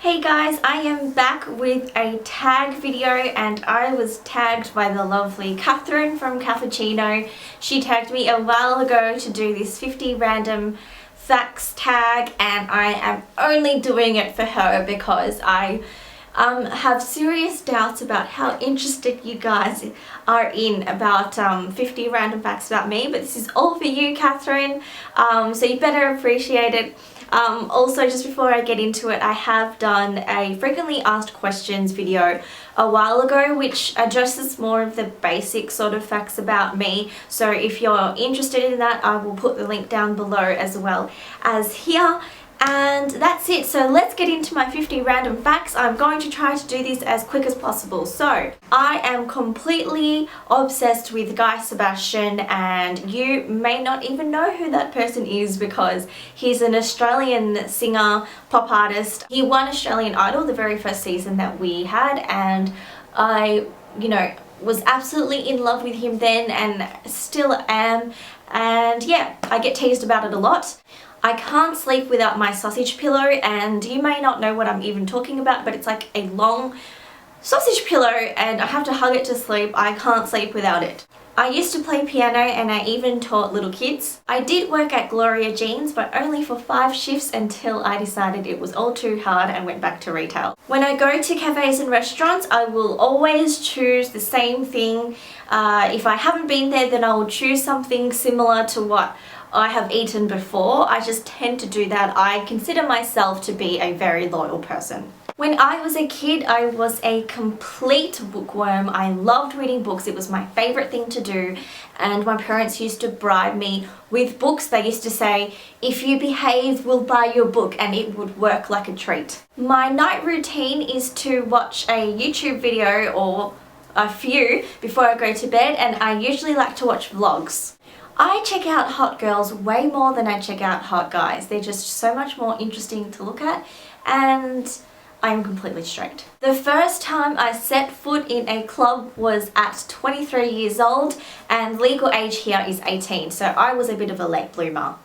Hey guys, I am back with a tag video and I was tagged by the lovely Catherine from Cappuccino. She tagged me a while ago to do this 50 random facts tag, and I am only doing it for her because I have serious doubts about how interested you guys are in about 50 random facts about me, but this is all for you, Catherine, so you better appreciate it. Also, just before I get into it, I have done a frequently asked questions video a while ago which addresses more of the basic sort of facts about me, so if you're interested in that, I will put the link down below as well as here. And that's it, so let's get into my 50 random facts. I'm going to try to do this as quick as possible. So, I am completely obsessed with Guy Sebastian, and you may not even know who that person is because he's an Australian singer, pop artist. He won Australian Idol the very first season that we had, and I, was absolutely in love with him then and still am. And yeah, I get teased about it a lot. I can't sleep without my sausage pillow, and you may not know what I'm even talking about, but it's like a long sausage pillow and I have to hug it to sleep. I can't sleep without it. I used to play piano and I even taught little kids. I did work at Gloria Jeans, but only for 5 shifts until I decided it was all too hard and went back to retail. When I go to cafes and restaurants, I will always choose the same thing. If I haven't been there, then I will choose something similar to what I have eaten before. I just tend to do that. I consider myself to be a very loyal person. When I was a kid, I was a complete bookworm. I loved reading books. It was my favorite thing to do, and my parents used to bribe me with books. They used to say, if you behave, we'll buy you a book, and it would work like a treat. My night routine is to watch a YouTube video or a few before I go to bed, and I usually like to watch vlogs. I check out hot girls way more than I check out hot guys. They're just so much more interesting to look at, and I'm completely straight. The first time I set foot in a club was at 23 years old, and legal age here is 18, so I was a bit of a late bloomer.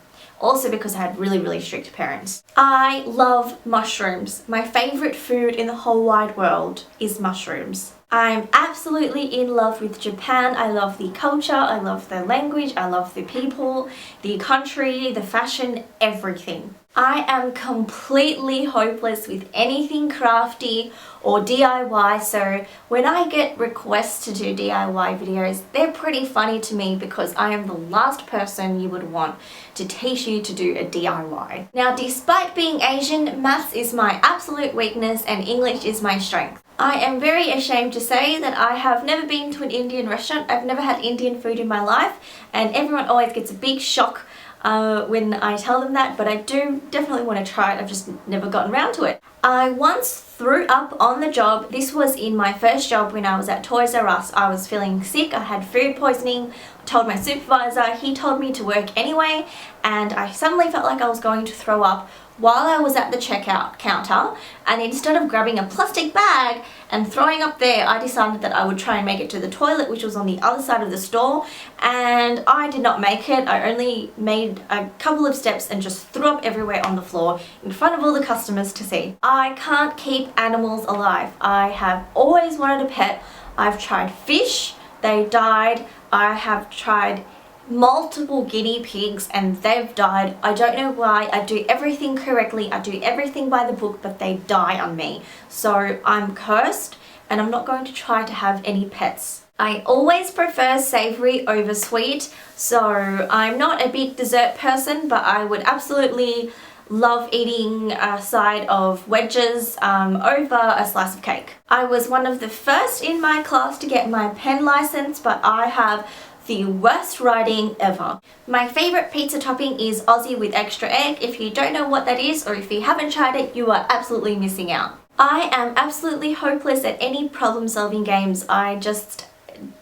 Also because I had really strict parents. I love mushrooms. My favourite food in the whole wide world is mushrooms. I'm absolutely in love with Japan. I love the culture, I love the language, I love the people, the country, the fashion, everything. I am completely hopeless with anything crafty or DIY, so when I get requests to do DIY videos, they're pretty funny to me because I am the last person you would want to teach you to do a DIY. Now, despite being Asian, maths is my absolute weakness and English is my strength. I am very ashamed to say that I have never been to an Indian restaurant. I've never had Indian food in my life, and everyone always gets a big shock when I tell them that, but I do definitely want to try it. I've just never gotten around to it. I once threw up on the job. This was in my first job when I was at Toys R Us. I was feeling sick, I had food poisoning. I told my supervisor, he told me to work anyway, and I suddenly felt like I was going to throw up while I was at the checkout counter, and instead of grabbing a plastic bag and throwing up there, I decided that I would try and make it to the toilet, which was on the other side of the store, and I did not make it. I only made a couple of steps and just threw up everywhere on the floor in front of all the customers to see. I can't keep animals alive. I have always wanted a pet. I've tried fish, they died. I have tried multiple guinea pigs and they've died. I don't know why. I do everything correctly, I do everything by the book, but they die on me. So I'm cursed and I'm not going to try to have any pets. I always prefer savoury over sweet, so I'm not a big dessert person, but I would absolutely love eating a side of wedges over a slice of cake. I was one of the first in my class to get my pen license, but I have the worst writing ever. My favourite pizza topping is Aussie with extra egg. If you don't know what that is, or if you haven't tried it, you are absolutely missing out. I am absolutely hopeless at any problem solving games. I just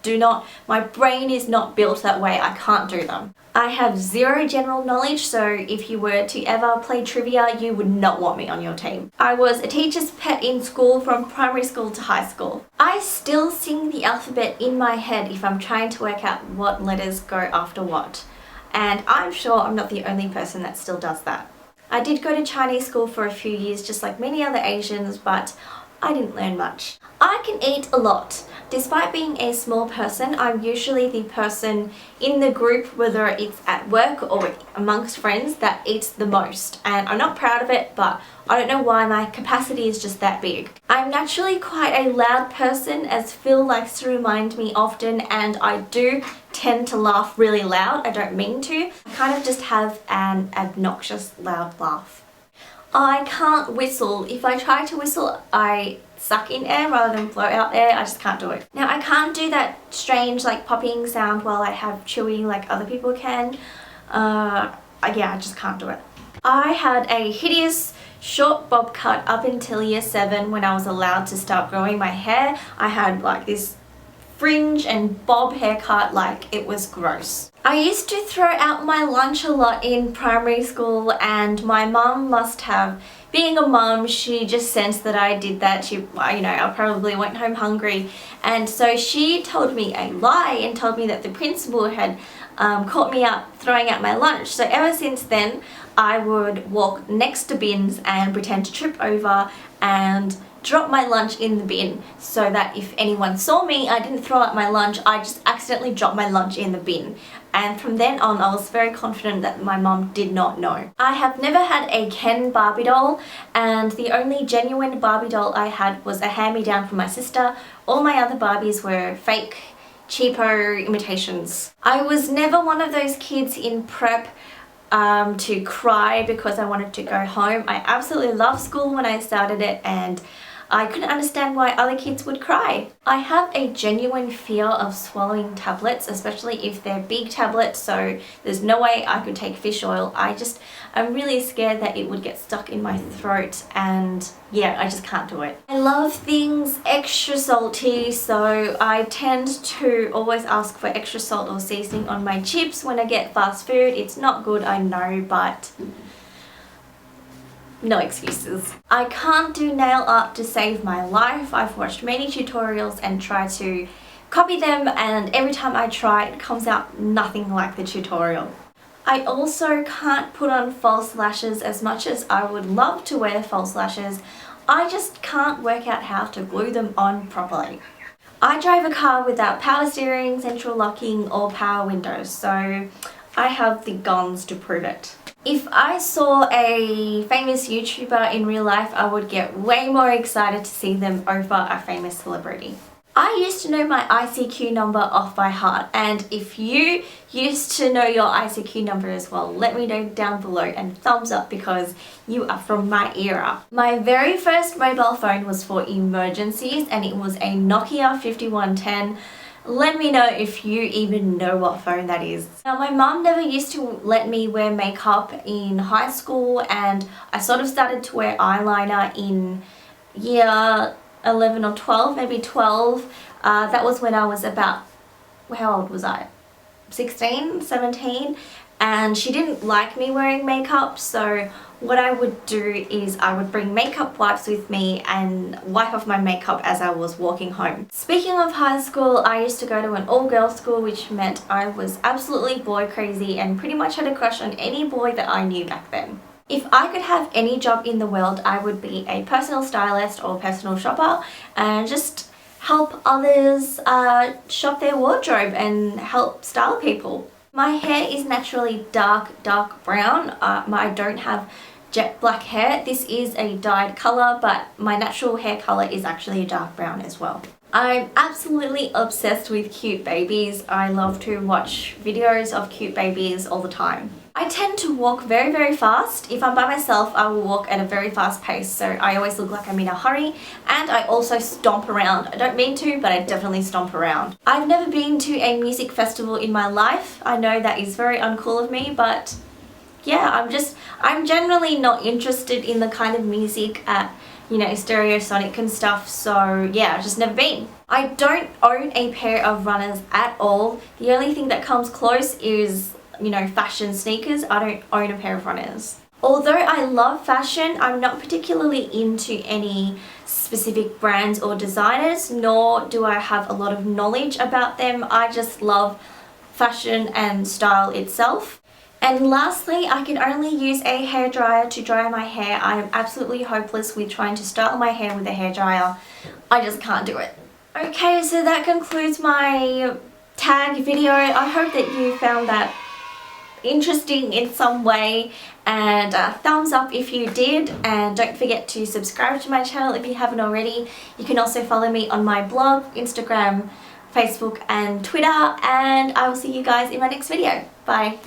do not, my brain is not built that way. I can't do them. I have zero general knowledge, so if you were to ever play trivia, you would not want me on your team. I was a teacher's pet in school from primary school to high school. I still sing the alphabet in my head if I'm trying to work out what letters go after what. And I'm sure I'm not the only person that still does that. I did go to Chinese school for a few years just like many other Asians, but I didn't learn much. I can eat a lot. Despite being a small person, I'm usually the person in the group, whether it's at work or amongst friends, that eats the most. And I'm not proud of it, but I don't know why my capacity is just that big. I'm naturally quite a loud person, as Phil likes to remind me often, and I do tend to laugh really loud. I don't mean to. I kind of just have an obnoxious loud laugh. I can't whistle. If I try to whistle, I suck in air rather than float out air. I just can't do it. Now I can't do that strange like popping sound while I have chewing like other people can. Yeah, I just can't do it. I had a hideous short bob cut up until year 7 when I was allowed to start growing my hair. I had like this fringe and bob haircut, like it was gross. I used to throw out my lunch a lot in primary school, and my mum must have, being a mum, she just sensed that I did that. She, I probably went home hungry, and so she told me a lie and told me that the principal had caught me up throwing out my lunch. So ever since then, I would walk next to bins and pretend to trip over and drop my lunch in the bin, so that if anyone saw me, I didn't throw out my lunch, I just accidentally dropped my lunch in the bin. And from then on, I was very confident that my mum did not know. I have never had a Ken Barbie doll, and the only genuine Barbie doll I had was a hand-me-down from my sister. All my other Barbies were fake, cheapo imitations. I was never one of those kids in prep to cry because I wanted to go home. I absolutely loved school when I started it, and I couldn't understand why other kids would cry. I have a genuine fear of swallowing tablets, especially if they're big tablets, so there's no way I could take fish oil. I'm really scared that it would get stuck in my throat, and yeah, I just can't do it. I love things extra salty, so I tend to always ask for extra salt or seasoning on my chips when I get fast food. It's not good, I know, but no excuses. I can't do nail art to save my life. I've watched many tutorials and tried to copy them, and every time I try it comes out nothing like the tutorial. I also can't put on false lashes as much as I would love to wear false lashes. I just can't work out how to glue them on properly. I drive a car without power steering, central locking or power windows, so I have the guns to prove it. If I saw a famous YouTuber in real life, I would get way more excited to see them over a famous celebrity. I used to know my ICQ number off by heart, and if you used to know your ICQ number as well, let me know down below and thumbs up because you are from my era. My very first mobile phone was for emergencies, and it was a Nokia 5110. Let me know if you even know what phone that is. Now, my mum never used to let me wear makeup in high school, and I sort of started to wear eyeliner in year 11 or 12, maybe 12. That was when I was about, how old was I? 16, 17, and she didn't like me wearing makeup, so what I would do is I would bring makeup wipes with me and wipe off my makeup as I was walking home. Speaking of high school, I used to go to an all-girls school, which meant I was absolutely boy crazy and pretty much had a crush on any boy that I knew back then. If I could have any job in the world, I would be a personal stylist or personal shopper and just help others shop their wardrobe and help style people. My hair is naturally dark brown. I don't have jet black hair. This is a dyed colour, but my natural hair colour is actually a dark brown as well. I'm absolutely obsessed with cute babies. I love to watch videos of cute babies all the time. I tend to walk very, very fast. If I'm by myself, I will walk at a very fast pace, so I always look like I'm in a hurry, and I also stomp around. I don't mean to, but I definitely stomp around. I've never been to a music festival in my life. I know that is very uncool of me, but yeah, I'm generally not interested in the kind of music at, Stereosonic and stuff, so yeah, I've just never been. I don't own a pair of runners at all. The only thing that comes close is, fashion sneakers. I don't own a pair of runners. Although I love fashion, I'm not particularly into any specific brands or designers, nor do I have a lot of knowledge about them. I just love fashion and style itself. And lastly, I can only use a hairdryer to dry my hair. I am absolutely hopeless with trying to style my hair with a hairdryer. I just can't do it. Okay, so that concludes my tag video. I hope that you found that interesting in some way, and thumbs up if you did, and don't forget to subscribe to my channel if you haven't already. You can also follow me on my blog, Instagram, Facebook and Twitter, and I will see you guys in my next video. Bye.